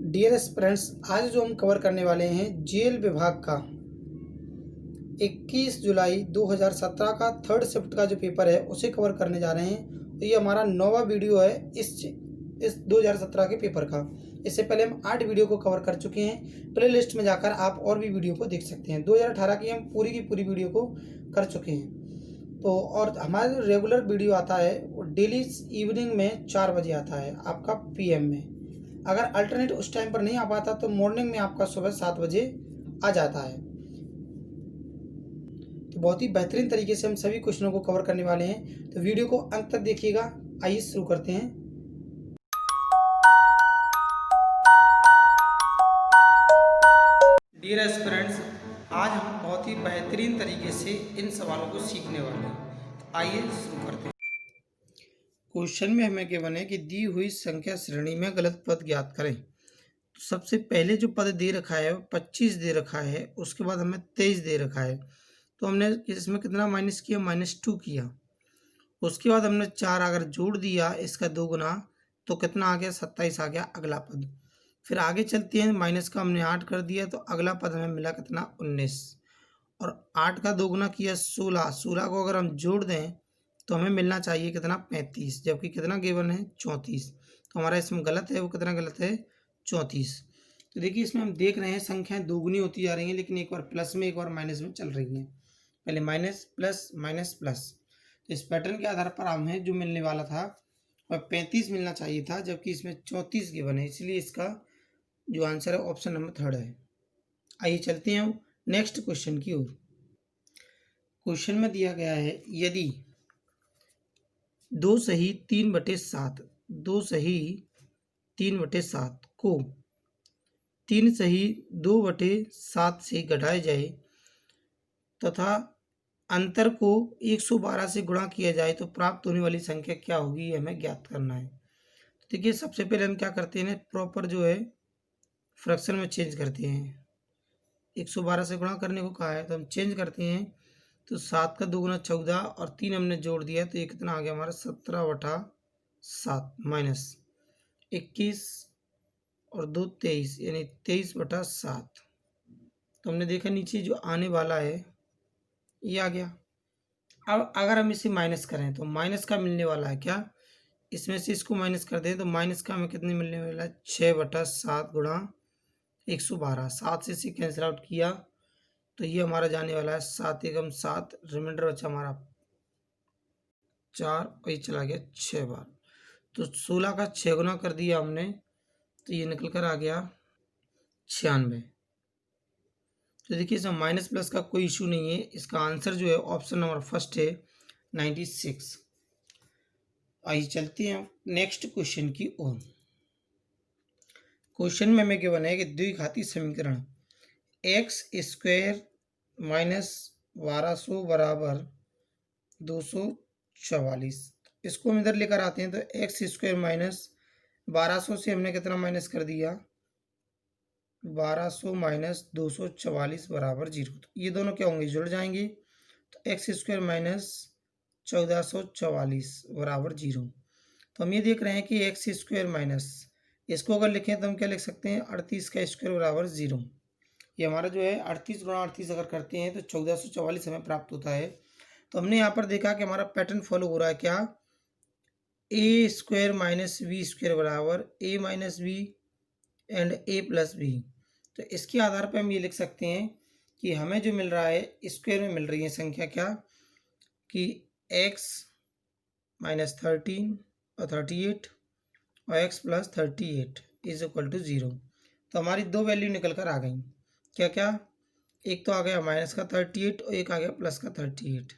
Dear aspirants, आज जो हम कवर करने वाले हैं जेल विभाग का 21 जुलाई 2017 का थर्ड शिफ्ट का जो पेपर है उसे कवर करने जा रहे हैं। तो ये हमारा 9वां वीडियो है इस 2017 के पेपर का। इससे पहले हम 8 वीडियो को कवर कर चुके हैं। प्ले लिस्ट में जाकर आप और भी वीडियो को देख सकते हैं। 2018 की हम पूरी की पूरी वीडियो को कर चुके हैं। तो और हमारा जो रेगुलर वीडियो आता है वो डेली इवनिंग में 4 बजे आता है आपका पीएम में। अगर अल्टरनेट उस टाइम पर नहीं आ पाता तो मॉर्निंग में आपका सुबह 7 बजे आ जाता है। तो बहुत ही बेहतरीन तरीके से हम सभी क्वेश्चनों को कवर करने वाले हैं, तो वीडियो को अंत तक देखिएगा। आइए शुरू करते हैं। डियर एस्पिरेंट्स, आज हम बहुत ही बेहतरीन तरीके से इन सवालों को सीखने वाले हैं। तो आइए शुरू करते हैं। क्वेश्चन में हमें गिवन है कि दी हुई संख्या श्रेणी में गलत पद ज्ञात करें। तो सबसे पहले जो पद दे रखा है 25 दे रखा है, उसके बाद हमें 23 दे रखा है। तो हमने इसमें कितना माइनस किया, -2 किया। उसके बाद हमने 4 अगर जोड़ दिया इसका 2 गुना तो कितना आ गया, 27 आ गया अगला पद। फिर आगे चलते हैं, माइनस का हमने 8 कर दिया तो अगला पद हमें मिला कितना, 19। और 8 का 2 गुना किया 16। 16 को अगर हम जोड़ दें तो हमें मिलना चाहिए कितना, 35, जबकि कितना गिवन है, 34। तो हमारा इसमें गलत है, वो कितना गलत है, 34। तो देखिए इसमें हम देख रहे हैं संख्याएं दोगुनी होती जा रही हैं, लेकिन एक बार प्लस में एक बार माइनस में चल रही हैं। पहले माइनस प्लस माइनस प्लस। तो इस पैटर्न के आधार पर हमें जो मिलने वाला था वह 35 मिलना चाहिए था, जबकि इसमें 34 गिवन है, इसलिए इसका जो आंसर है ऑप्शन नंबर 3 है। आइए चलते हैं नेक्स्ट क्वेश्चन की ओर। क्वेश्चन में दिया गया है यदि 2 सही 3/7 2 सही 3/7 को 3 सही 2/7 से घटाया जाए तथा अंतर को 112 से गुणा किया जाए तो प्राप्त होने वाली संख्या क्या होगी, ये हमें ज्ञात करना है। तो देखिए सबसे पहले हम क्या करते हैं, प्रॉपर जो है फ्रैक्शन में चेंज करते हैं। 112 से गुणा करने को कहा है तो हम चेंज करते हैं। तो 7 का 2 गुना 14 और 3 हमने जोड़ दिया तो ये कितना आ गया हमारा, 17/7 माइनस 21 और 2 23 यानी 23/7। तो हमने देखा नीचे जो आने वाला है ये आ गया। अब अगर हम इसे माइनस करें तो माइनस का मिलने वाला है क्या, इसमें से इसको माइनस कर दें तो माइनस का हमें कितने मिलने वाला है, 6/7 गुणा 112। 7 से इसे कैंसिल आउट किया तो ये हमारा जाने वाला है 7 एकम 7, रिमाइंडर बचा हमारा 4 और ये चला गया 6 बार। तो 16 का 6 गुना कर दिया हमने तो ये निकल कर आ गया 96। तो देखिए इसमें माइनस प्लस का कोई इशू नहीं है, इसका आंसर जो है ऑप्शन नंबर फर्स्ट है 96। आइए चलते हैं नेक्स्ट क्वेश्चन की ओर। क्वेश्चन में हमें गिवन है कि द्विघाती समीकरण x² माइनस 1200 बराबर 244। इसको हम इधर लेकर आते हैं तो x² माइनस 1200 से हमने कितना माइनस कर दिया, 1200 माइनस 244 बराबर 0। तो ये दोनों क्या होंगे, जुड़ जाएंगे। तो x² माइनस 1444 बराबर 0। तो हम ये देख रहे हैं कि x² माइनस, इसको अगर लिखें तो हम क्या लिख सकते हैं, 38 का स्क्वायर बराबर 0। ये हमारा जो है 38 गुणा 38 अगर करते हैं तो 1444 हमें प्राप्त होता है। तो हमने यहाँ पर देखा कि हमारा पैटर्न फॉलो हो रहा है क्या, a² माइनस b² बराबर a minus b and a plus b. तो इसके आधार पर हम ये लिख सकते हैं कि हमें जो मिल रहा है स्क्वायर में मिल रही है संख्या क्या, कि x माइनस 13 और 38 और x plus 38 is equal to 0। तो हमारी दो वैल्यू निकल कर आ गई, क्या क्या, एक तो आ गया माइनस का 38 और एक आ गया प्लस का 38।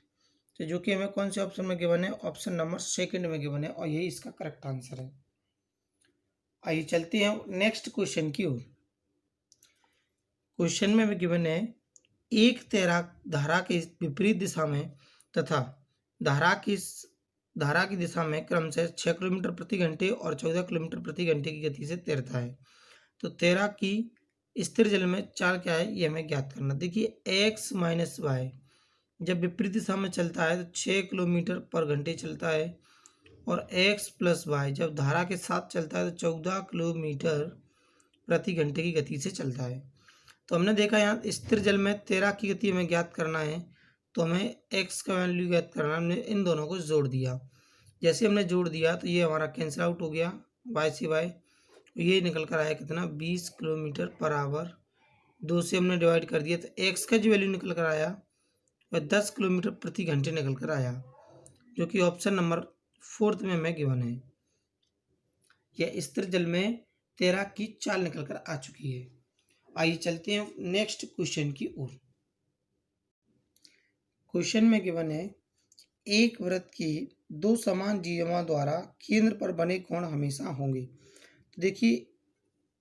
तो जो कि हमें कौन से ऑप्शन में गिवन है, ऑप्शन नंबर सेकंड में गिवन है, और यही इसका करेक्ट आंसर है। आइए चलते हैं नेक्स्ट क्वेश्चन की ओर। क्वेश्चन में गिवन है एक तैराक धारा के विपरीत दिशा में तथा धारा की दिशा में क्रमशः 6 किलोमीटर प्रति घंटे और 14 किलोमीटर प्रति घंटे की गति से तैरता है। तो तैराक की स्थिर जल में चाल क्या है, ये हमें ज्ञात करना। देखिए x माइनस वाई जब विपरीत दिशा में चलता है तो 6 किलोमीटर पर घंटे चलता है, और x प्लस वाई जब धारा के साथ चलता है तो 14 किलोमीटर प्रति घंटे की गति से चलता है। तो हमने देखा यहाँ स्थिर जल में तैराक की गति हमें ज्ञात करना है, तो हमें x का वैल्यू ज्ञात करना है। हमने इन दोनों को जोड़ दिया, जैसे हमने जोड़ दिया तो ये हमारा कैंसिल आउट हो गया y से y, ये निकल कर आया कितना 20 किलोमीटर पर आवर। 2 से हमने डिवाइड कर दिया तो x का जो वैल्यू निकल कर आया वह 10 किलोमीटर प्रति घंटे निकल कर आया, जो कि ऑप्शन नंबर 4 में हमें गिवन है। यह स्थिर जल में तैराक की चाल निकल कर आ चुकी है। आइए चलते हैं नेक्स्ट क्वेश्चन की ओर। क्वेश्चन में गिवन है एक वृत्त के दो समान जीवाओं द्वारा केंद्र पर बने कोण हमेशा होंगे। तो देखिए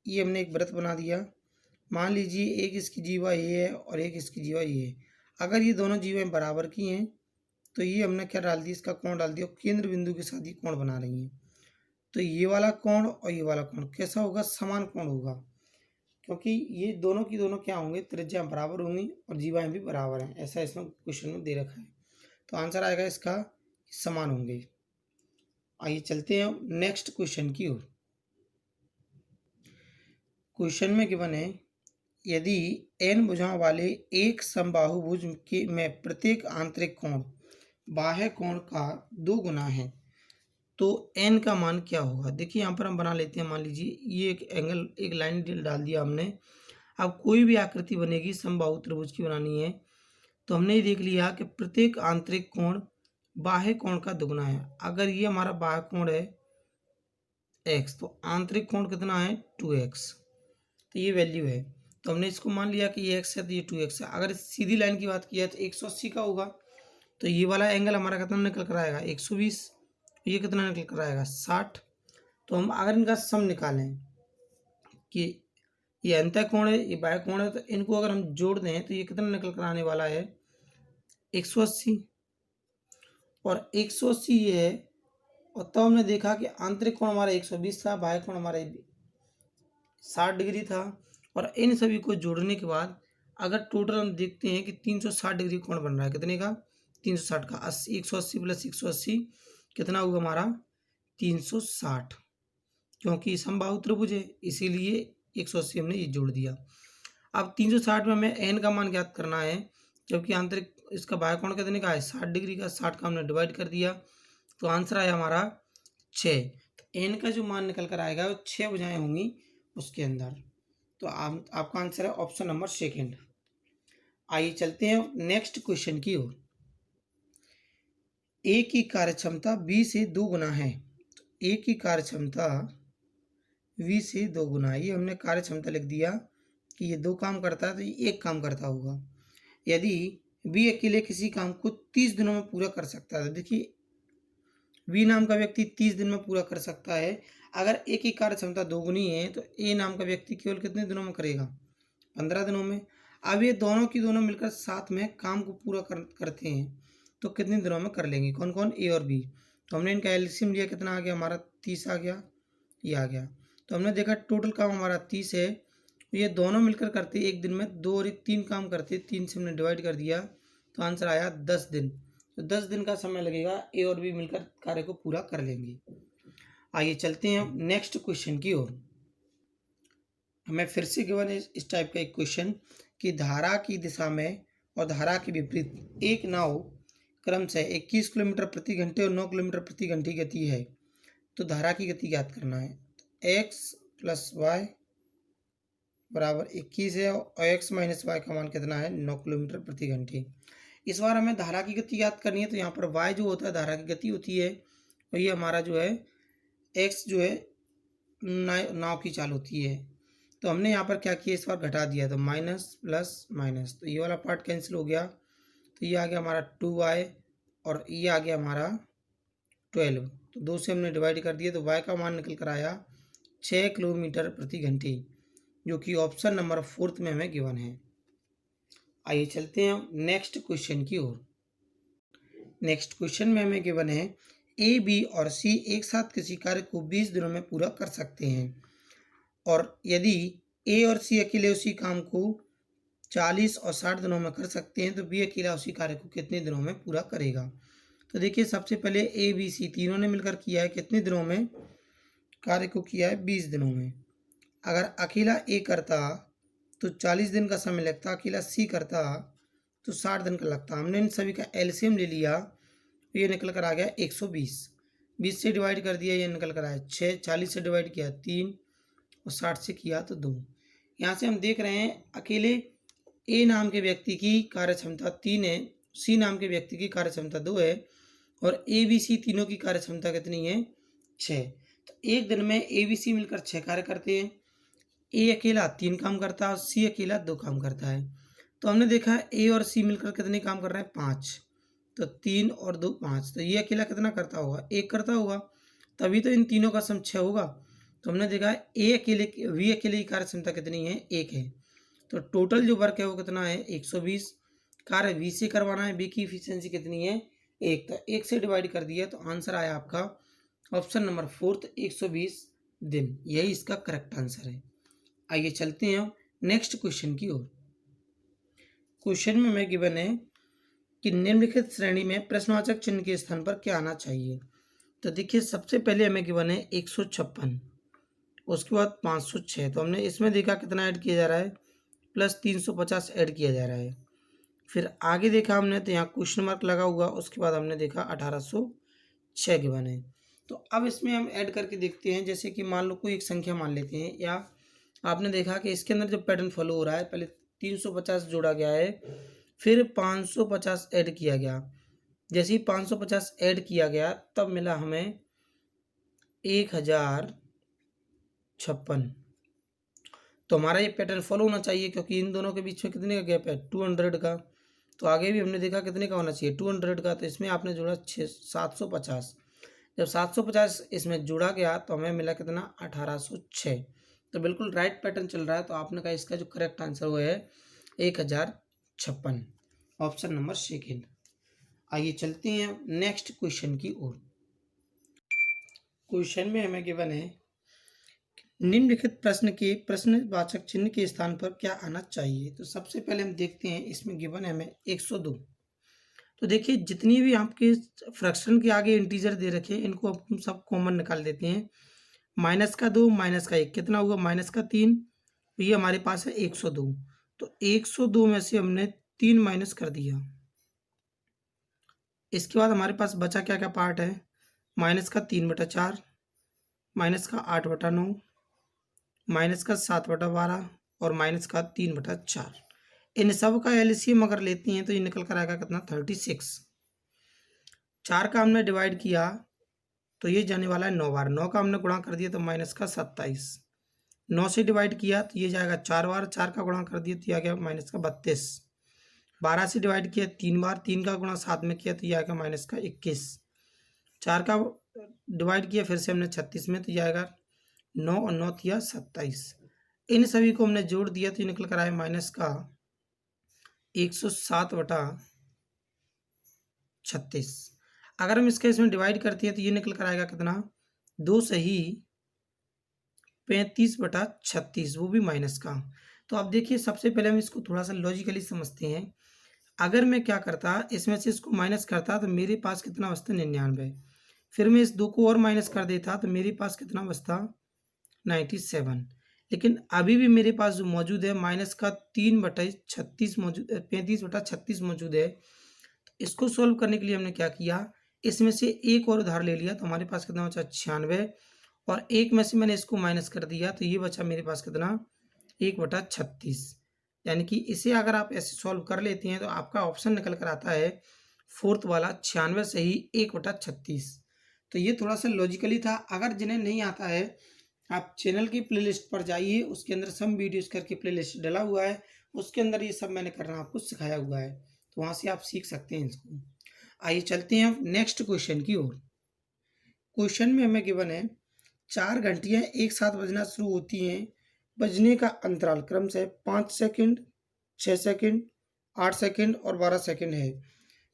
ये हमने एक वृत्त बना दिया, मान लीजिए एक इसकी जीवा ये है और एक इसकी जीवा ये है। अगर ये दोनों जीवाएं बराबर की हैं तो ये हमने क्या डाल दिया, इसका कोण डाल दिया, केंद्र बिंदु के साथ ही कोण बना रही हैं। तो ये वाला कोण और ये वाला कोण कैसा होगा, समान कोण होगा, क्योंकि ये दोनों की दोनों क्या होंगे, त्रिज्या बराबर होंगी और जीवाएं भी बराबर हैं, ऐसा इसमें क्वेश्चन में दे रखा है। तो आंसर आएगा इसका समान होंगे। आइए चलते हैं नेक्स्ट क्वेश्चन की ओर। क्वेश्चन में गिवन है यदि n भुजाओं वाले एक समबाहुभुज के में प्रत्येक आंतरिक कोण बाह्य कोण का 2 गुना है तो n का मान क्या होगा। देखिए यहाँ पर हम बना लेते हैं, मान लीजिए ये एक एंगल, एक लाइन डाल दिया हमने। अब कोई भी आकृति बनेगी समबाहु त्रिभुज की बनानी है तो हमने ये देख लिया कि प्रत्येक आंतरिक कोण बाह्य कोण का दुगुना है। अगर ये हमारा बाह्य कोण है x तो आंतरिक कोण कितना है 2x, तो ये वैल्यू है। तो हमने इसको मान लिया कि ये x है तो ये 2x है। अगर सीधी लाइन की बात की जाए तो 180 का होगा, तो ये वाला एंगल हमारा कितना निकल कर आएगा 120, ये कितना निकल कर आएगा 60। तो हम अगर इनका सम निकालें कि ये अंतः कोण है ये बाह्य कोण है, तो इनको अगर हम जोड़ दें तो ये कितना निकल कर आने वाला है 180 और 180 ये है। और तब हमने देखा कि आंतरिक कोण हमारा 120 था, बाह्य कोण हमारा 60 डिग्री था। और इन सभी को जोड़ने के बाद अगर टोटल हम देखते हैं कि 360 डिग्री कोण बन रहा है, कितने का 360 का 80, 180 प्लस 180 कितना होगा हमारा 360, क्योंकि समबाहु त्रिभुज है इसीलिए 180 हमने ये जोड़ दिया। अब 360 में हमें n का मान ज्ञात करना है, जबकि आंतरिक इसका बाह्य कोण कितने का है 60 डिग्री का, 60 का हमने डिवाइड कर दिया तो आंसर आया हमारा 6। तो n का जो मान निकल कर आएगा वो 6 भुजाएं होंगी उसके अंदर। तो आपका आंसर है ऑप्शन नंबर 2। आइए चलते हैं नेक्स्ट क्वेश्चन की ओर। ए की कार्यक्षमता बी से 2 गुना है, तो ए की कार्यक्षमता वी से 2 गुना है। ये हमने कार्यक्षमता लिख दिया कि ये 2 काम करता है तो ये 1 काम करता होगा। यदि बी अकेले किसी काम को 30 दिनों में पूरा कर सकता है, तो देखिए बी नाम का व्यक्ति 30 दिन में पूरा कर सकता है। अगर ए की कार्यक्षमता 2 गुनी है तो ए नाम का व्यक्ति केवल कितने दिनों में करेगा 15 दिनों में। अब ये दोनों की दोनों मिलकर साथ में काम को पूरा करते हैं तो कितने दिनों में कर लेंगे, कौन कौन, ए और बी। तो हमने इनका एलसीएम लिया, कितना आ गया हमारा 30 आ गया, ये आ गया। तो हमने देखा टोटल काम हमारा 30 है, ये दोनों मिलकर करते 1 दिन में, 2 और 1 3 काम करते, 3 से हमने डिवाइड कर दिया तो आंसर आया 10 दिन। तो 10 दिन का समय लगेगा, ए और बी मिलकर कार्य को पूरा कर लेंगे। आइए चलते हैं नेक्स्ट क्वेश्चन की ओर। हमें फिर से गिवन है इस टाइप का एक क्वेश्चन कि धारा की दिशा में और धारा के विपरीत एक नाव क्रमशः 21 किलोमीटर प्रति घंटे और 9 किलोमीटर प्रति घंटे की गति है, तो धारा की गति ज्ञात करना है। x प्लस वाई बराबर 21 है और x माइनस वाई का मान कितना है 9 किलोमीटर प्रति घंटे। इस बार हमें धारा की गति ज्ञात करनी है, तो यहाँ पर y जो होता है धारा की गति होती है और ये हमारा जो है x जो है नाव की चाल होती है। तो हमने यहाँ पर क्या किया, इस बार घटा दिया, तो माइनस प्लस माइनस, तो ये वाला पार्ट कैंसिल हो गया, तो ये आ गया हमारा 2y और ये आ गया हमारा 12। तो 2 से हमने डिवाइड कर दिया तो y का मान निकल कर आया 6 किलोमीटर प्रति घंटे, जो कि ऑप्शन नंबर 4 में हमें गिवन है। आइए चलते हैं नेक्स्ट क्वेश्चन की ओर। नेक्स्ट क्वेश्चन में हमें गिवन है ए बी और सी एक साथ किसी कार्य को 20 दिनों में पूरा कर सकते हैं, और यदि ए और सी अकेले उसी काम को 40 और 60 दिनों में कर सकते हैं तो बी अकेला उसी कार्य को कितने दिनों में पूरा करेगा। तो देखिए सबसे पहले ए बी सी तीनों ने मिलकर किया है कितने दिनों में, कार्य को किया है 20 दिनों में। अगर अकेला ए करता तो 40 दिन का समय लगता, अकेला सी करता तो 60 दिन का लगता। हमने इन सभी का एलसीएम ले लिया, ये निकल कर आ गया 120। 20 से डिवाइड कर दिया, ये निकल कर आया 6। 40 से डिवाइड किया 3 और 60 से किया तो 2। यहाँ से हम देख रहे हैं अकेले ए नाम के व्यक्ति की कार्य क्षमता 3 है, सी नाम के व्यक्ति की कार्य क्षमता 2 है और ए बी सी तीनों की कार्य क्षमता कितनी है 6। तो एक दिन में ए बी सी मिलकर 6 कार्य करते हैं। ए अकेला 3 काम करता है और सी अकेला 2 काम करता है। तो हमने देखा ए और सी मिलकर कितने काम कर रहे हैं 5। तो 3 और 2 5। तो ये अकेला कितना करता होगा 1 करता होगा, तभी तो इन तीनों का सम 6 होगा। तो हमने देखा ए अकेले वी अकेले की कार्य क्षमता कितनी है 1 है। तो टोटल जो वर्क है वो कितना है 120। कार्य वी से करवाना है, वी की इफिशियंसी कितनी है 1। तो 1 से डिवाइड कर दिया तो आंसर आया आपका ऑप्शन नंबर 4 120 दिन। यही इसका करेक्ट आंसर है। आइए चलते हैं नेक्स्ट क्वेश्चन की ओर। क्वेश्चन में हमें गिवन है कि निम्नलिखित श्रेणी में प्रश्नवाचक चिन्ह के स्थान पर क्या आना चाहिए। तो देखिए सबसे पहले हमें गिवन है 156, उसके बाद 506। तो हमने इसमें देखा कितना ऐड किया जा रहा है प्लस 350 ऐड किया जा रहा है। फिर आगे देखा हमने तो यहाँ क्वेश्चन मार्क लगा हुआ, उसके बाद हमने देखा 1806 गिवन है। तो अब इसमें हम ऐड करके देखते हैं। जैसे कि मान लो कोई एक संख्या मान लेते हैं, या आपने देखा कि इसके अंदर जो पैटर्न फॉलो हो रहा है, पहले 350 जोड़ा गया है, फिर 550 ऐड किया गया। जैसे ही 550 ऐड किया गया तब मिला हमें 1056। तो हमारा ये पैटर्न फॉलो होना चाहिए, क्योंकि इन दोनों के बीच में कितने का गैप है 200 का। तो आगे भी हमने देखा कितने का होना चाहिए 200 का। तो इसमें आपने जोड़ा 750। जब 750 इसमें जोड़ा गया तो हमें मिला कितना 1806। तो बिल्कुल राइट पैटर्न चल रहा है। तो आपने कहा इसका जो करेक्ट आंसर वो है 1056, ऑप्शन नंबर सेकेंड। आइए चलते हैं नेक्स्ट क्वेश्चन की ओर। क्वेश्चन में हमें गिवन है निम्नलिखित प्रश्न के प्रश्नवाचक चिन्ह के स्थान पर क्या आना चाहिए। तो सबसे पहले हम देखते हैं, इसमें गिवन है हमें 102। तो देखिए जितनी भी आपके फ्रैक्शन के आगे इंटीजर दे रखे हैं इनको हम सब कॉमन निकाल देते हैं। -2 -1 कितना हुआ -3। तो ये हमारे पास है 102। तो 102 में से हमने 3 माइनस कर दिया। इसके बाद हमारे पास बचा क्या क्या पार्ट है, -3/4, -8/9, -7/12 और -3/4। इन सब का एलसीएम अगर लेते हैं तो ये निकल कर आएगा कितना 36। 4 का हमने डिवाइड किया तो ये जाने वाला है 9 बार। 9 का हमने गुणा कर दिया तो -27। 9 से डिवाइड किया तो ये जाएगा 4 बार। 4 का गुणा कर दिया तो ये आ गया -32। 12 से डिवाइड किया 3 बार। 3 का गुणा 7 में किया तो ये आएगा -21। 4 का डिवाइड किया फिर से हमने 36 में तो ये आएगा 9 और 9 किया 27। इन सभी को हमने जोड़ दिया तो ये निकल कर आया -107/36। अगर हम इसका इसमें डिवाइड करते हैं तो ये निकल कर आएगा कितना 2 सही 35/36, वो भी माइनस का। तो अब देखिए सबसे पहले हम इसको थोड़ा सा लॉजिकली समझते हैं। अगर मैं क्या करता इसमें से इसको माइनस करता तो मेरे पास कितना बचता 99। फिर मैं इस 2 को और माइनस कर देता तो मेरे पास कितना बचता 97। लेकिन अभी भी मेरे पास जो मौजूद है -3/36 मौजूद 35/36 मौजूद है। तो इसको सोल्व करने के लिए हमने क्या किया, इसमें से एक और उधार ले लिया तो हमारे पास कितना बचा 96 और एक में से मैंने इसको माइनस कर दिया तो ये बचा मेरे पास कितना 1/36। यानी कि इसे अगर आप ऐसे सॉल्व कर लेते हैं तो आपका ऑप्शन निकल कर आता है फोर्थ वाला 96 सही 1/36। तो ये थोड़ा सा लॉजिकली था। अगर जिन्हें नहीं आता है आप चैनल की प्लेलिस्ट पर जाइए, उसके अंदर सम वीडियोस करके प्लेलिस्ट डला हुआ है, उसके अंदर ये सब मैंने करना आपको सिखाया हुआ है, तो वहाँ से आप सीख सकते हैं इसको। आइए चलते हैं नेक्स्ट क्वेश्चन की ओर। क्वेश्चन में हमें गिवन है 4 घंटियाँ एक साथ बजना शुरू होती हैं, बजने का अंतराल क्रम से 5 सेकंड, 6 सेकंड, 8 सेकंड और 12 सेकंड है।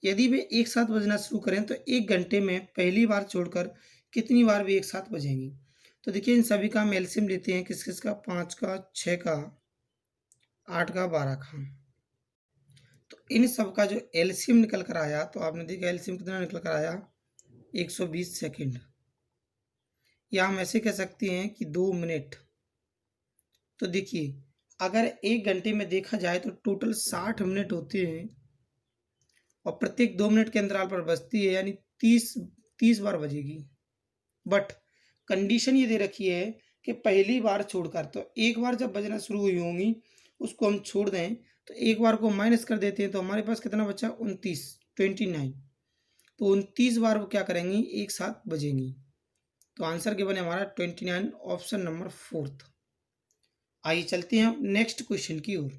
यदि वे एक साथ बजना शुरू करें तो 1 घंटे में पहली बार छोड़कर कितनी बार वे एक साथ बजेंगी। तो देखिए इन सभी का हम एलसीएम लेते हैं, किस किस का 5 का, 6 का, 8 का, 12 का। तो इन सब का जो एलसीएम निकल कर आया तो आपने देखा एलसीएम कितना निकल कर आया 120 सेकंड। या हम ऐसे कह सकते हैं कि 2 मिनट तो देखिए अगर 1 घंटे में देखा जाए तो टोटल 60 मिनट होते हैं और प्रत्येक 2 मिनट के अंतराल पर बजती है, यानी 30 बार बजेगी। बट कंडीशन ये दे रखी है कि पहली बार छोड़कर, तो एक बार जब बजना शुरू हुई होंगी उसको हम छोड़ दें, तो एक बार को माइनस कर देते हैं तो हमारे पास कितना बचा 29। तो 29 बार वो क्या करेंगी, एक साथ बजेंगी। तो आंसर गिवन है हमारा 29, ऑप्शन नंबर 4। आइए चलते हैं नेक्स्ट क्वेश्चन की ओर।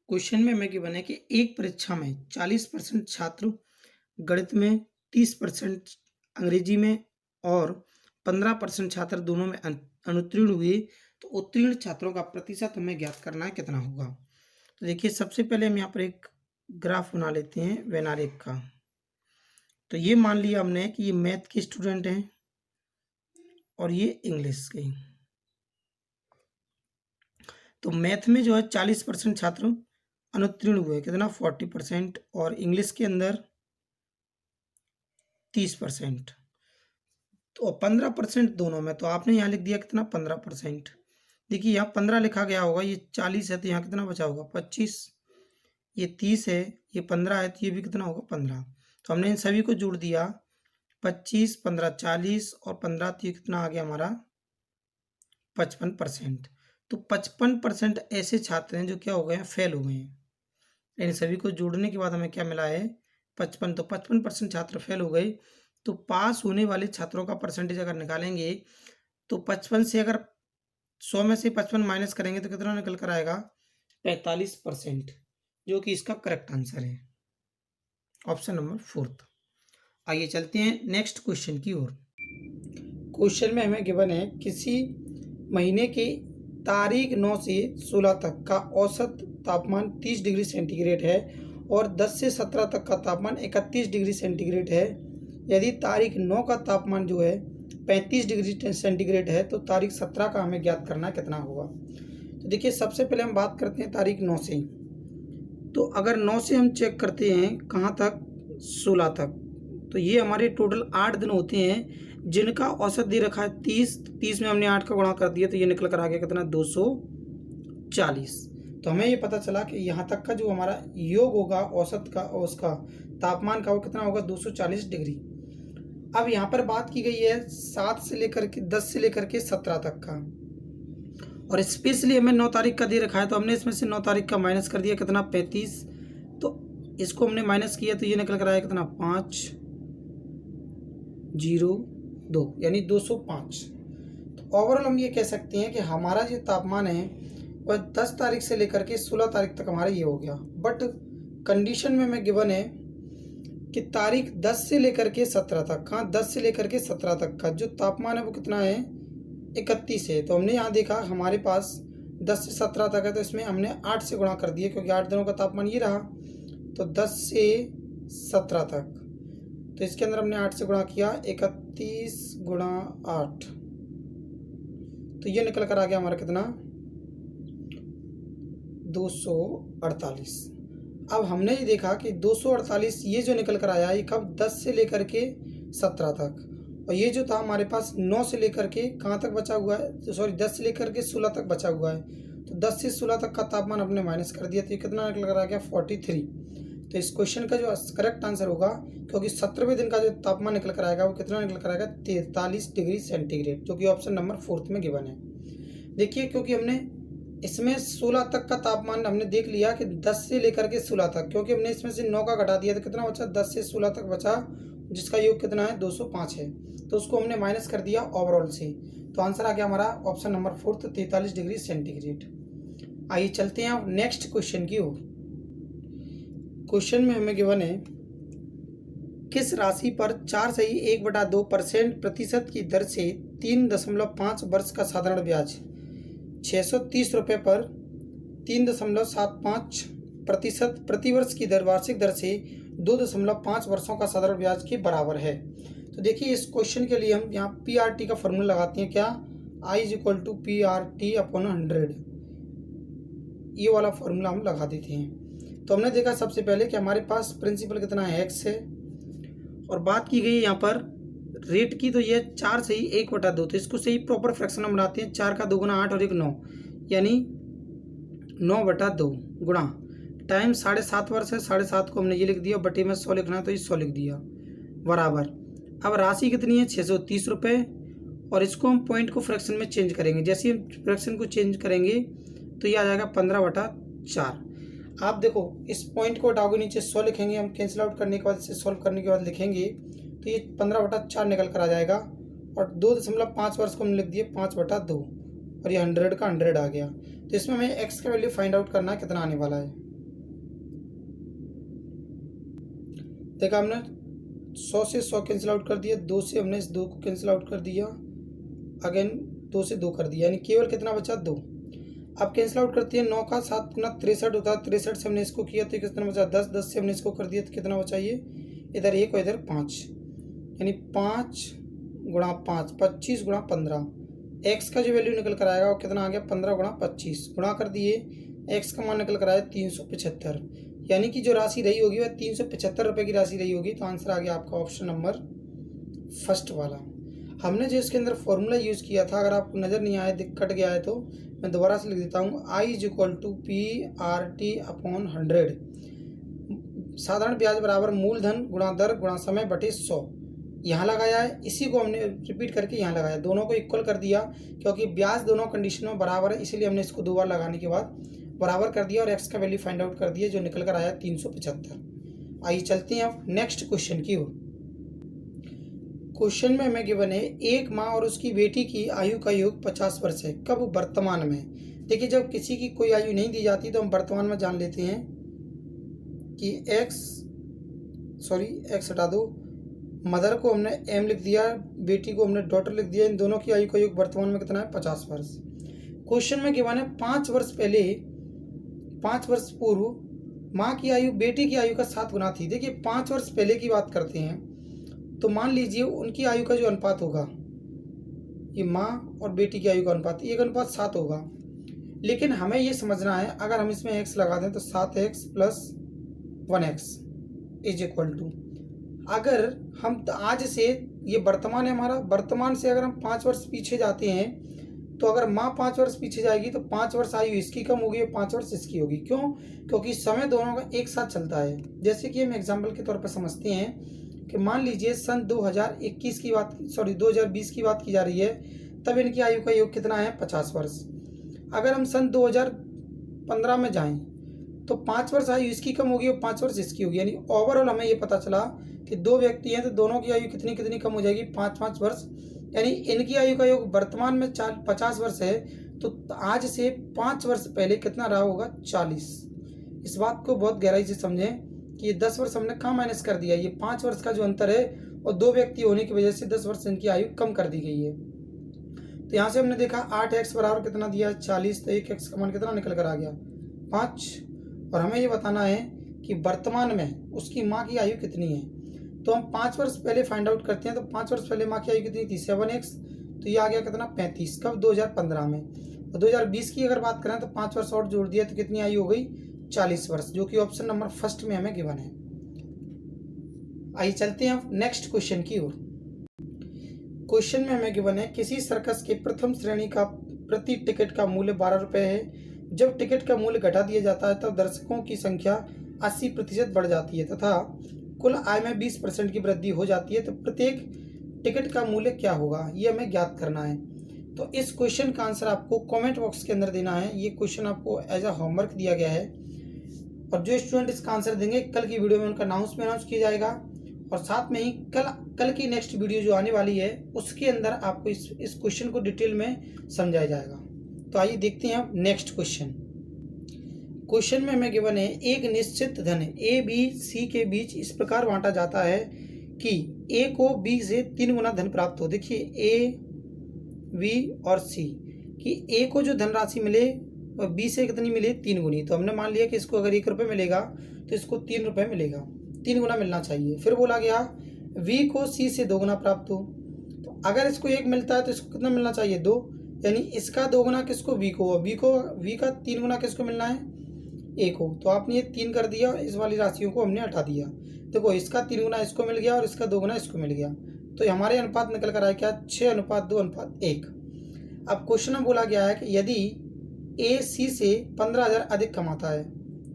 क्वेश्चन में हमें गिवन है कि एक परीक्षा में 40% छात्र गणित में, 30% अंग्रेजी में और 15% छात्र दोनों में अनुत्तीर्ण हुए, तो उत्तीर्ण छात्रों का प्रतिशत हमें ज्ञात करना है, कितना होगा। तो देखिए सबसे पहले हम यहाँ पर एक ग्राफ बना लेते हैं वेनारेक का। तो ये मान लिया हमने कि ये मैथ के स्टूडेंट हैं और ये इंग्लिश के। तो मैथ में जो है 40% छात्र अनुत्तीर्ण हुए, कितना 40%, और इंग्लिश के अंदर 30%, तो 15% दोनों में। तो आपने यहाँ लिख दिया कितना 15%। देखिए यहाँ 15 लिखा गया होगा, ये 40 है तो यहाँ कितना बचा होगा 25, ये 30 है, ये 15 है तो ये भी कितना होगा 15। तो हमने इन सभी को जोड़ दिया, 25, 15, 40 और 15, तो ये कितना आ गया हमारा 55%। तो 55% ऐसे छात्र हैं जो क्या हो गए हैं, फेल हो गए हैं। इन सभी को जोड़ने के बाद हमें क्या मिला है 55। तो 55% छात्र फेल हो गए। तो पास होने वाले छात्रों का परसेंटेज अगर निकालेंगे तो 55 से अगर 100 में से 55 माइनस करेंगे तो कितना निकल कर आएगा 45%, जो कि इसका करेक्ट आंसर है, ऑप्शन नंबर 4। आइए चलते हैं नेक्स्ट क्वेश्चन की ओर। क्वेश्चन में हमें गिवन है किसी महीने की तारीख 9 से 16 तक का औसत तापमान 30 डिग्री सेंटीग्रेड है और 10 से 17 तक का तापमान 31 डिग्री सेंटीग्रेड है। यदि तारीख 9 का तापमान जो है 35 डिग्री सेंटीग्रेड है तो तारीख 17 का हमें ज्ञात करना है, कितना होगा। तो देखिए सबसे पहले हम बात करते हैं तारीख 9 से। तो अगर 9 से हम चेक करते हैं कहाँ तक, 16 तक, तो ये हमारे टोटल 8 दिन होते हैं जिनका औसत दे रखा है 30 में हमने 8 का गुणा कर दिया तो ये निकल कर आ गया कितना 240। तो हमें ये पता चला कि यहाँ तक का जो हमारा योग होगा औसत का और उसका तापमान का वो कितना होगा 240 डिग्री। अब यहाँ पर बात की गई है 10 से लेकर के 17 तक का, और स्पेशली हमें 9 तारीख का दे रखा है तो हमने इसमें से 9 तारीख का माइनस कर दिया कितना 35। तो इसको हमने माइनस किया तो ये निकल कर आया कितना 502, यानी 205। तो ओवरऑल हम ये कह सकते हैं कि हमारा जो तापमान है वह 10 तारीख से लेकर के 16 तारीख तक हमारा ये हो गया। बट कंडीशन में हमें गिवन है कि तारीख 10 से लेकर के 17 तक, हाँ 10 से लेकर के 17 तक का जो तापमान है वो कितना है 31 है। तो हमने यहाँ देखा हमारे पास 10 से 17 तक है तो इसमें हमने 8 से गुणा कर दिया क्योंकि 8 दिनों का तापमान ये रहा। तो 10 से 17 तक, तो इसके अंदर हमने 8 से गुणा किया, 31 गुणा 8, तो ये निकल कर आ गया हमारा कितना 248। अब हमने ये देखा कि 248 ये जो निकल कर आया ये कब 10 से लेकर के 17 तक, और ये जो था हमारे पास 9 से लेकर के कहाँ तक बचा हुआ है, तो सॉरी 10 से लेकर के 16 तक बचा हुआ है। तो 10 से 16 तक का तापमान हमने माइनस कर दिया तो ये कितना निकल कर आ गया 43। तो इस क्वेश्चन का जो करेक्ट आंसर होगा, क्योंकि 17वें दिन का जो तापमान निकल कर आएगा वो कितना निकल कर आएगा 43 डिग्री सेंटीग्रेड, जो कि ऑप्शन नंबर 4 में गिवन है। देखिए क्योंकि हमने इसमें 16 तक का तापमान हमने देख लिया कि 10 से लेकर के 16 तक, क्योंकि हमने इसमें से 9 का घटा दिया तो कितना बचा 10 से 16 तक बचा, जिसका योग कितना है 205 है। तो उसको हमने माइनस कर दिया ओवरऑल से, तो आंसर आ गया हमारा ऑप्शन नंबर 4 43 डिग्री सेंटीग्रेड। आइए चलते हैं नेक्स्ट क्वेश्चन की ओर। क्वेश्चन में हमें गिवन है किस राशि पर 4.1/2% प्रतिशत की दर से 3.5 वर्ष का साधारण ब्याज 630 रुपये पर 3.75% प्रतिवर्ष की दर वार्षिक दर से 2.5 वर्षों का साधारण ब्याज के बराबर है। तो देखिए इस क्वेश्चन के लिए हम यहाँ PRT का फॉर्मूला लगाते हैं, क्या I = PRT/100, ये वाला फॉर्मूला हम लगा देते हैं। तो हमने देखा सबसे पहले कि हमारे पास प्रिंसिपल कितना है x है, और बात की गई यहाँ पर रेट की तो ये 4 सही 1/2, तो इसको सही प्रॉपर फ्रैक्शन में बनाते हैं। 4 का 2 गुना 8 और 1 9, यानी 9/2 गुणा टाइम 7.5 वर्ष है। 7.5 को हमने ये लिख दिया, बटे में 100 लिखना है तो ये 100 लिख दिया, बराबर। अब राशि कितनी है 630 रुपये, और इसको हम पॉइंट को फ्रैक्शन में चेंज करेंगे। जैसे ही हम फ्रैक्शन को चेंज करेंगे तो ये आ जाएगा 15/4। आप देखो इस पॉइंट को हटाओगे, नीचे 100 लिखेंगे हम, कैंसिल आउट करने के बाद इसे सॉल्व करने के बाद लिखेंगे तो ये 15/4 निकल कर आ जाएगा। और 2.5 वर्ष को हमने लिख दिए 5/2, और ये 100 का 100 आ गया। तो इसमें हमें एक्स का वैल्यू फाइंड आउट करना है कितना आने वाला है। देखा हमने 100 से 100 कैंसिल आउट कर दिया, 2 से हमने इस 2 को कैंसिल आउट कर दिया, अगेन 2 से 2 कर दिया, यानी केवल कितना बचा 2। अब कैंसिल आउट करती है, 9 का 7 गुना 63 होता है, 63 से हमने इसको किया तो कितना बचा 10, 10 से हमने इसको कर दिया तो कितना बचा ये इधर 1 और इधर 5, यानी 5 गुणा 5 25 गुणा 15। एक्स का जो वैल्यू निकल कर आएगा वो कितना आ गया 15 गुणा 25, गुणा कर दिए, एक्स का मान निकल कर आया 375, यानी कि जो राशि रही होगी वह 375 रुपये की राशि रही होगी। तो आंसर आ गया आपका ऑप्शन नंबर फर्स्ट वाला। हमने जो इसके अंदर फॉर्मूला यूज़ किया था, अगर आपको नज़र नहीं आया कट गया है तो मैं दोबारा से लिख देता हूँ। I = PRT/100, साधारण ब्याज बराबर मूलधन गुणा दर गुणा समय बटे 100। यहाँ लगाया है, इसी को हमने रिपीट करके यहाँ लगाया, दोनों को इक्वल कर दिया, क्योंकि ब्याज दोनों कंडीशन में बराबर है, इसीलिए हमने इसको 2 बार लगाने के बाद बराबर कर दिया और एक्स का वैल्यू फाइंड आउट कर दिया, जो निकल कर आया 375। आइए चलते हैं अब नेक्स्ट क्वेश्चन की ओर। क्वेश्चन में हमें गिवन है एक माँ और उसकी बेटी की आयु का योग 50 वर्ष है, कब वर्तमान में। देखिए जब किसी की कोई आयु नहीं दी जाती तो हम वर्तमान में जान लेते हैं कि एक्स हटा दो, मदर को हमने एम लिख दिया, बेटी को हमने डॉटर लिख दिया, इन दोनों की आयु का योग वर्तमान में कितना है 50 वर्ष। क्वेश्चन में गिवन है 5 वर्ष पहले, 5 वर्ष पूर्व माँ की आयु बेटी की आयु का 7 गुना थी। देखिए 5 वर्ष पहले की बात करते हैं तो मान लीजिए उनकी आयु का जो अनुपात होगा, ये माँ और बेटी की आयु का अनुपात, एक अनुपात 7 होगा। लेकिन हमें ये समझना है, अगर हम इसमें x लगा दें तो 7x + 1x = अगर हम आज से, ये वर्तमान है हमारा, वर्तमान से अगर हम 5 वर्ष पीछे जाते हैं तो अगर माँ 5 वर्ष पीछे जाएगी तो 5 वर्ष आयु इसकी कम होगी और 5 वर्ष इसकी होगी। क्यों? क्योंकि समय दोनों का एक साथ चलता है। जैसे कि हम एग्जाम्पल के तौर पर समझते हैं कि मान लीजिए सन 2021 की बात 2020 की बात की जा रही है, तब इनकी आयु का योग कितना है 50 वर्ष। अगर हम सन 2015 में जाएं तो 5 वर्ष आयु इसकी कम होगी और 5 वर्ष इसकी होगी, यानी ओवरऑल हमें ये पता चला कि 2 व्यक्ति हैं तो दोनों की आयु कितनी कितनी कम हो जाएगी 5-5 वर्ष, यानी इनकी आयु का योग वर्तमान में 50 वर्ष है, तो आज से 5 वर्ष पहले कितना रहा होगा 40। इस बात को बहुत गहराई से समझें कि ये 10 वर्ष हमने कहाँ माइनस कर दिया, ये 5 वर्ष का जो अंतर है और 2 व्यक्ति होने की वजह से 10 वर्ष इनकी आयु कम कर दी गई है। तो यहाँ से हमने देखा 8x बराबर कितना दिया 40, तो 1x का मान कितना निकल कर आ गया 5, और हमें ये बताना है कि वर्तमान में उसकी माँ की आयु कितनी है। तो हम 5 वर्ष पहले फाइंड आउट करते हैं, तो 5 वर्ष पहले माँ की आयु कितनी थी 7x, तो ये आ गया कितना 35, कब 2015 में। और 2020 की अगर बात करें तो 5 वर्ष और जोड़ दिया तो कितनी आयु हो गई 40 वर्ष, जो कि ऑप्शन नंबर फर्स्ट में हमें गिवन है। आइए चलते हैं नेक्स्ट क्वेश्चन की ओर। क्वेश्चन में हमें गिवन है किसी सर्कस के प्रथम श्रेणी का प्रति टिकट का मूल्य 12 रुपये है। जब टिकट का मूल्य घटा दिया जाता है तब दर्शकों की संख्या 80% बढ़ जाती है तथा कुल आय में 20% की वृद्धि हो जाती है, तो प्रत्येक टिकट का मूल्य क्या होगा, ये हमें ज्ञात करना है। तो इस क्वेश्चन का आंसर आपको कमेंट बॉक्स के अंदर देना है। ये क्वेश्चन आपको एज अ होमवर्क दिया गया है, और जो स्टूडेंट इसका आंसर देंगे कल की वीडियो में उनका अनाउंस किया जाएगा, और साथ में ही कल की नेक्स्ट वीडियो जो आने वाली है उसके अंदर आपको इस क्वेश्चन को डिटेल में समझाया जाएगा। तो आइए देखते हैं अब नेक्स्ट क्वेश्चन। क्वेश्चन में हमें गिवन है एक निश्चित धन ए बी सी के बीच इस प्रकार बांटा जाता है कि ए को बी से 3 गुना धन प्राप्त हो। देखिए ए बी और सी कि ए को जो धनराशि मिले और बी से कितनी मिले 3 गुनी। तो हमने मान लिया कि इसको अगर 1 रुपये मिलेगा तो इसको 3 रुपये मिलेगा, 3 गुना मिलना चाहिए। फिर बोला गया वी को सी से 2 गुना प्राप्त हो, तो अगर इसको 1 मिलता है तो इसको कितना मिलना चाहिए 2, यानी इसका 2 गुना किसको वी को, वी का 3 गुना किसको मिलना है ए को। तो आपने ये 3 कर दिया, इस वाली राशियों को हमने हटा दिया। देखो इसका 3 गुना इसको मिल गया और इसका 2 गुना इसको मिल गया। तो हमारे अनुपात निकल कर आए क्या, 6:2:1। अब क्वेश्चन में बोला गया है कि यदि ए सी से 15,000 अधिक कमाता है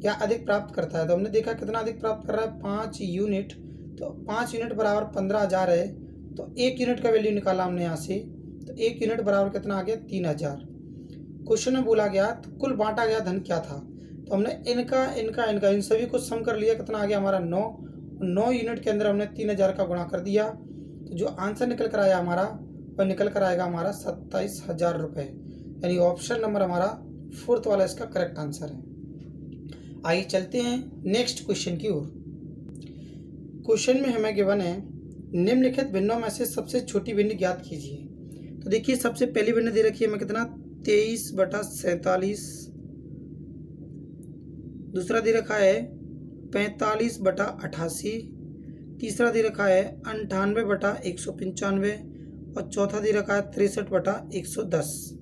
या अधिक प्राप्त करता है, तो हमने देखा कितना अधिक प्राप्त कर रहा है, 5 यूनिट। तो 5 यूनिट बराबर 15,000 है, तो 1 यूनिट का वैल्यू निकाला हमने यहाँ से, तो 1 यूनिट बराबर कितना आ गया, 3,000। क्वेश्चन में बोला गया तो कुल बांटा गया धन क्या था, तो हमने इनका इन सभी को सम कर लिया, कितना आ गया हमारा 9 यूनिट के अंदर हमने 3,000 का गुणा कर दिया, तो जो आंसर निकल कर आया हमारा वह निकल कर आएगा हमारा 27,000 रुपये। यानी ऑप्शन नंबर हमारा 4th वाला इसका करेक्ट आंसर है। आइए चलते हैं नेक्स्ट क्वेश्चन की ओर। क्वेश्चन में हमें गिवन है निम्नलिखित भिन्नों में से सबसे छोटी भिन्न ज्ञात कीजिए। तो देखिए सबसे पहली भिन्न दे रखी है हमें कितना, 23/47। दूसरा दे रखा है 45/88। तीसरा दे रखा है 98/195 और चौथा दे रखा है 63/110।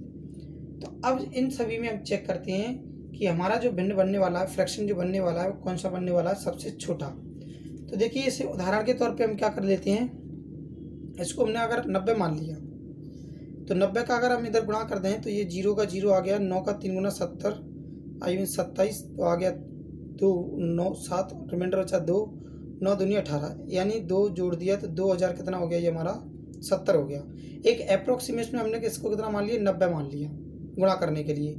तो अब इन सभी में हम चेक करते हैं कि हमारा जो भिन्न बनने वाला है, फ्रैक्शन जो बनने वाला है, वो कौन सा बनने वाला है, सबसे छोटा। तो देखिए इसे उदाहरण के तौर पे हम क्या कर लेते हैं, इसको हमने अगर 90 मान लिया, तो 90 का अगर हम इधर गुणा कर दें तो ये 0 का 0 आ गया, 9 का 3 गुना 70, आई मीन 27, तो आ गया 2, 9, 7, रिमाइंडर बचा 2, 9 दूनी 18, यानी 2 जोड़ दिया तो 2000 कितना हो गया, ये हमारा 70 हो गया। एक अप्रोक्सीमेशन में हमने इसको कितना मान लिया, 90 मान लिया गुणा करने के लिए।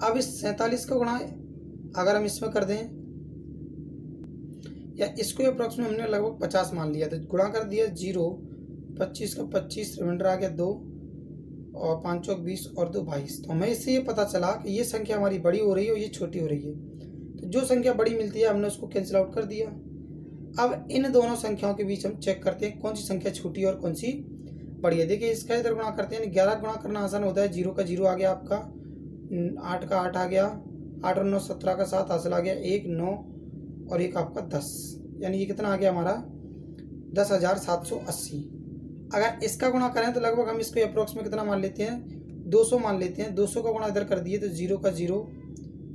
अब इस 47 का गुणा अगर हम इसमें कर दें, या इसको अप्रोक्सीमेट हमने लगभग 50 मान लिया, तो गुणा कर दिया 0, 25 का 25, रिमाइंडर आ गया 2 और 5 चौक 20 और 2 22। तो हमें इससे ये पता चला कि ये संख्या हमारी बड़ी हो रही है और ये छोटी हो रही है। तो जो संख्या बड़ी मिलती है हमने उसको कैंसिल आउट कर दिया। अब इन दोनों संख्याओं के बीच हम चेक करते हैं कौन सी संख्या छोटी है और कौन सी बड़ी है। देखिए इसका इधर गुणा करते हैं, 11 गुणा करना आसान होता है, 0 का 0 आ गया आपका, 8 का 8 आ गया, 8 और 9 17 का 7 हासिल आ गया, 1 9 और 1 आपका 10, यानी ये कितना आ गया हमारा 10,780। अगर इसका गुणा करें तो लगभग हम इसको अप्रोक्स में कितना मान लेते हैं, 200 मान लेते हैं। 200 का गुणा इधर कर दिए तो 0 का 0,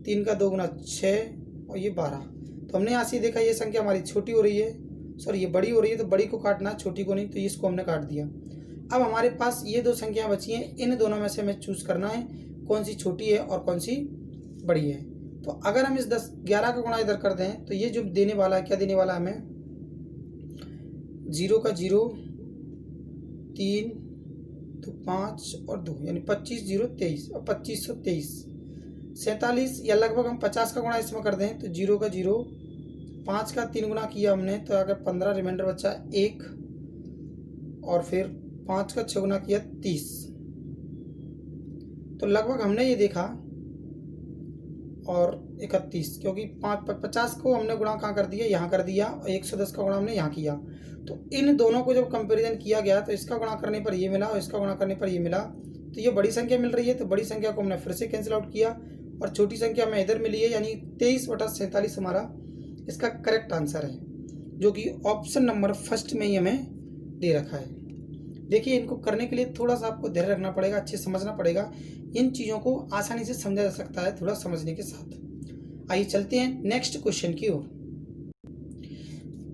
3 का 2 गुना 6 और ये 12। तो हमने यहाँ से देखा ये संख्या हमारी छोटी हो रही है, सॉरी ये बड़ी हो रही है, तो बड़ी को काटना है छोटी को नहीं, तो इसको हमने काट दिया। अब हमारे पास ये 2 संख्याएं बची हैं, इन दोनों में से हमें चूज करना है कौन सी छोटी है और कौन सी बड़ी है। तो अगर हम इस 11 का गुणा इधर कर दें तो ये जो देने वाला है, क्या देने वाला है हमें, 0 का 0, 3 तो 5 और 2, यानी 25 0 23 और 2523। 47 या लगभग हम 50 का गुणा इसमें कर दें तो 0 का 0, 5 का 3 गुना किया हमने तो अगर 15, रिमाइंडर बचा 1 और फिर 5 का 6 गुना किया 30। तो लगभग हमने ये देखा और 31, क्योंकि 50 को हमने गुणा कहाँ कर दिया, यहाँ कर दिया, और 110 का गुणा हमने यहाँ किया। तो इन दोनों को जब कंपैरिजन किया गया तो इसका गुणा करने पर ये मिला और इसका गुणा करने पर ये मिला, तो ये बड़ी संख्या मिल रही है। तो बड़ी संख्या को हमने फिर से कैंसिल आउट किया और छोटी संख्या हमें इधर मिली है, यानी 23/47 हमारा इसका करेक्ट आंसर है, जो कि ऑप्शन नंबर फर्स्ट में ही हमें दे रखा है। देखिए इनको करने के लिए थोड़ा सा आपको धैर्य रखना पड़ेगा, अच्छे समझना पड़ेगा, इन चीज़ों को आसानी से समझा जा सकता है थोड़ा समझने के साथ। आइए चलते हैं नेक्स्ट क्वेश्चन की ओर।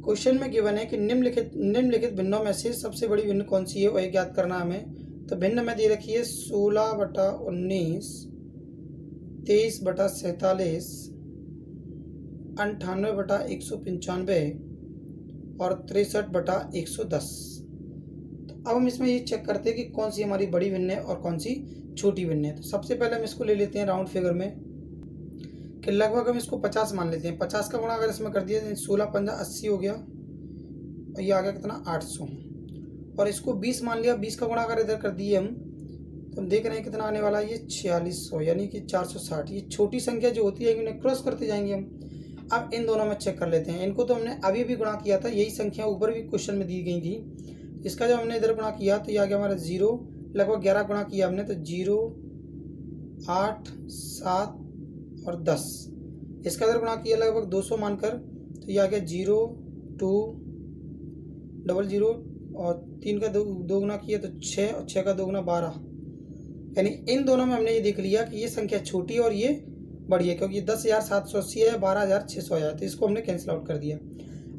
क्वेश्चन में गिवन है कि निम्नलिखित भिन्नों में से सबसे बड़ी भिन्न कौन सी है, वही ज्ञात करना हमें। तो भिन्न में दे रखी है 16/19, 23/47, 98/195 और 63/110। तो अब हम इसमें ये चेक करते हैं कि कौन सी हमारी बड़ी भिन्न है और कौन सी छोटी भिन्न है। तो सबसे पहले हम इसको ले लेते हैं राउंड फिगर में कि लगभग हम इसको 50 मान लेते हैं। 50 का गुणा अगर इसमें कर दिया तो 16 पंजा 80 हो गया और ये आ गया कितना 800, और इसको 20 मान लिया। 20 का गुणा अगर इधर कर दिए हम तो हम देख रहे हैं कितना आने वाला है, ये 4600 यानी कि 460। ये छोटी संख्या जो होती है इन्हें क्रॉस करते जाएंगे हम। अब इन दोनों में चेक कर लेते हैं, इनको तो हमने अभी भी गुणा किया था, यही संख्या ऊपर भी क्वेश्चन में दी गई थी। इसका जब हमने इधर गुणा किया तो ये आ गया हमारा 0, लगभग 11 गुणा किया हमने तो 0, 8, 7 और 10। इसका इधर गुणा किया लगभग 200 मानकर तो ये आ गया 0, 2, 00 और 3 का 2 गुना किया तो 6 और 6 का 2 गुना 12। यानी इन दोनों में हमने ये देख लिया कि ये संख्या छोटी है और ये बड़ी है, क्योंकि 10,780 है, 12,600 है, तो इसको हमने कैंसिल आउट कर दिया।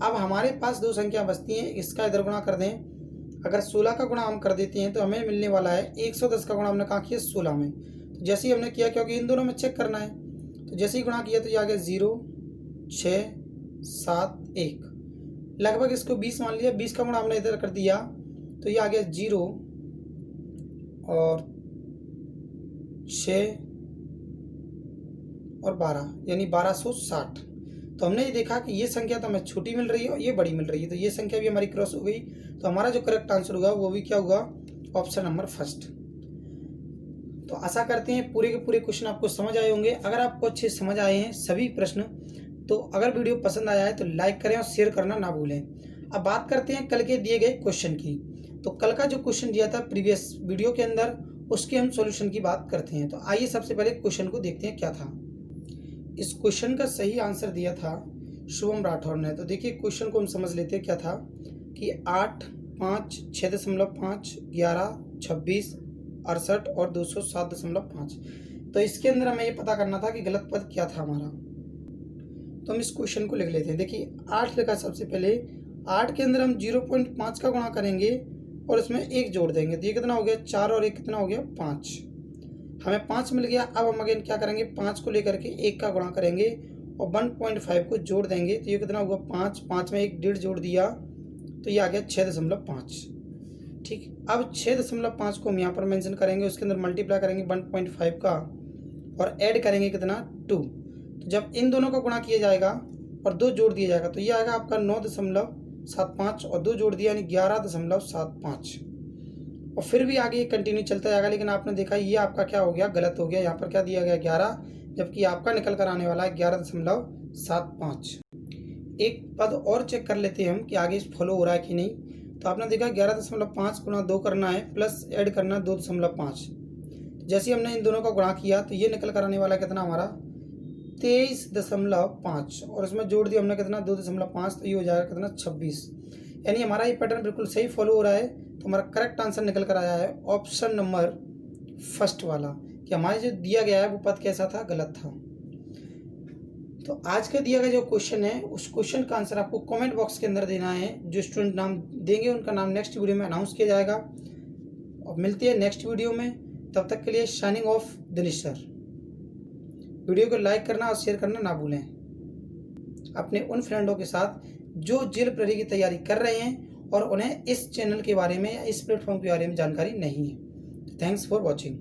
अब हमारे पास 2 संख्या बचती हैं, इसका इधर गुणा कर दें अगर 16 का गुणा हम कर देते हैं तो हमें मिलने वाला है 110 का गुणा हमने कहाँ किया 16 में। तो जैसे ही हमने किया, क्योंकि इन दोनों में चेक करना है, तो जैसे ही गुणा किया तो ये आ गया 0 6 7 1। लगभग इसको 20 मान लिया। 20 का गुणा हमने इधर कर दिया तो ये आ गया 0 और 6 और 12, यानी 1260। तो हमने ये देखा कि ये संख्या तो हमें छोटी मिल रही है और ये बड़ी मिल रही है, तो ये संख्या भी हमारी क्रॉस हो गई। तो हमारा जो करेक्ट आंसर होगा वो भी क्या होगा, ऑप्शन नंबर फर्स्ट। तो आशा करते हैं पूरे के पूरे क्वेश्चन आपको समझ आए होंगे। अगर आपको अच्छे समझ आए हैं सभी प्रश्न, तो अगर वीडियो पसंद आया है तो लाइक करें और शेयर करना ना भूलें। अब बात करते हैं कल के दिए गए क्वेश्चन की। तो कल का जो क्वेश्चन दिया था प्रीवियस वीडियो के अंदर, उसके हम सॉल्यूशन की बात करते हैं। तो आइए सबसे पहले क्वेश्चन को देखते हैं क्या था। इस क्वेश्चन का सही आंसर दिया था शुभम राठौर ने। तो देखिए क्वेश्चन को हम समझ लेते हैं क्या था कि 8 5 6.5 11 26 68 और 207.5। तो इसके अंदर हमें ये पता करना था कि गलत पद क्या था हमारा। तो हम इस क्वेश्चन को लिख लेते हैं। देखिए 8 लिखा सबसे पहले। 8 के अंदर हम 0.5 का गुणा करेंगे और इसमें 1 जोड़ देंगे, तो ये कितना हो गया 4 और 1 कितना हो गया 5। हमें 5 मिल गया। अब हम अगेन क्या करेंगे, 5 को लेकर के 1 का गुणा करेंगे और 1.5 को जोड़ देंगे, तो ये कितना होगा 5। 5 में 1 1.5 जोड़ दिया तो ये आ गया 6.5। ठीक, अब 6.5 को हम यहाँ पर मेंशन करेंगे, उसके अंदर मल्टीप्लाई करेंगे 1.5 का और ऐड करेंगे कितना 2। तो जब इन दोनों का गुणा किया जाएगा और 2 जोड़ दिया जाएगा तो ये आएगा आपका 9.75 और 2 जोड़ दिया यानी 11.75। और फिर भी आगे ये कंटिन्यू चलता जाएगा। लेकिन आपने देखा ये आपका क्या हो गया, गलत हो गया। यहाँ पर क्या दिया गया 11, जबकि आपका निकल कर आने वाला है 11.75। एक पद और चेक कर लेते हैं हम कि आगे फॉलो हो रहा है कि नहीं। तो आपने देखा 11.5 गुणा 2 करना है प्लस ऐड करना 2.5। जैसे हमने इन दोनों का गुणा किया तो ये निकल कर आने वाला कितना हमारा 23.5 और इसमें जोड़ दिया हमने कितना 2.5, तो ये हो जाएगा कितना 26। यानी हमारा ये पैटर्न बिल्कुल सही फॉलो हो रहा है। तो हमारा करेक्ट आंसर निकल कर आया है ऑप्शन नंबर फर्स्ट वाला, कि हमारे जो दिया गया है वो पद कैसा था, गलत था। तो आज का दिया गया जो क्वेश्चन है उस क्वेश्चन का आंसर आपको कमेंट बॉक्स के अंदर देना है। जो स्टूडेंट नाम देंगे उनका नाम नेक्स्ट वीडियो में अनाउंस किया जाएगा। और मिलते हैं नेक्स्ट वीडियो में, तब तक के लिए shining of Dinesh sir. Video को लाइक करना और शेयर करना ना भूलें अपने उन फ्रेंडों के साथ जो जेल प्रहरी की तैयारी कर रहे हैं और उन्हें इस चैनल के बारे में या इस प्लेटफॉर्म के बारे में जानकारी नहीं है। Thanks for watching.